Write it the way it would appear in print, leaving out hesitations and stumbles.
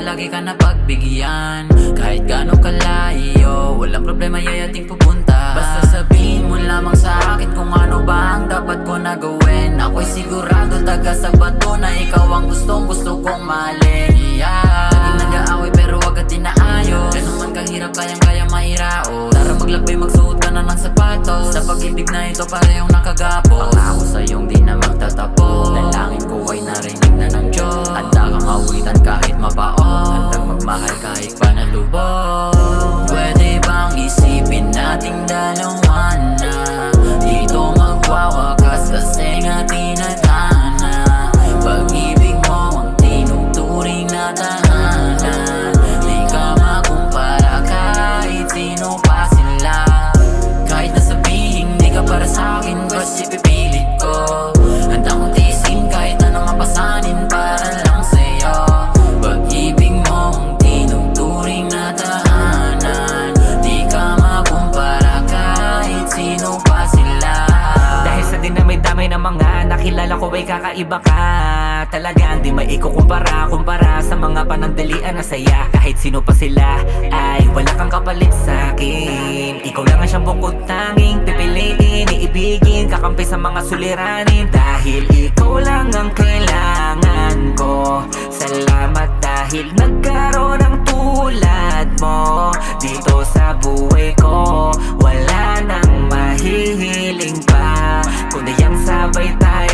lagi ka na pagbigyan. Kahit gano'ng kalayo, walang problema yayating pupunta. Basta sabihin mo lamang sa akin kung ano ba ang dapat ko na gawin. Ako'y sigurado taga sa bato na ikaw ang gustong gusto kong mahalin. Laging nag-aaway pero wag at dinaayos. Ganun man kahirap kayang-kaya mairao. Tara maglakbay, magsuot ka na ng sapatos. Sa pag-ibig na ito parehong nakagapos. Pangako sa'yong di na magtatapos. Dalangin ko ay narinig na ng Diyos. Handa kang awitan kahit mabaon. Handang magmahal kahit panalubos. Pwede bang isipin nating dalawa na dito magwawakas kasi nga tinadhana. Pag-ibig mo ang tinuturing na tahanan. Di ka makumpara kahit sino pa sila. Kahit na sabihin di ka para sa'kin, basta ipipilit ko. Handa kong tiisin kahit anong mapasanin para lang sa'yo. Pag-ibig mo ang tinuturing na tahanan. Di ka makumpara kahit sino pa sila. Dahil sa dinamay-damay ng mga nakilala ko ay kakaiba ka. Talagang di maikukumpara sa mga panandalian na saya. Kahit sino pa sila ay wala kang kapalit sa'kin. Ikaw lang ang siyang bukod tanging pipiliin, iibigin, kakampi sa mga suliranin. Dahil ikaw lang ang kailangan ko. Salamat dahil nagkaroon ng tulad mo dito sa buhay ko. Wala nang mahihiling pa kundi ang sabay tayo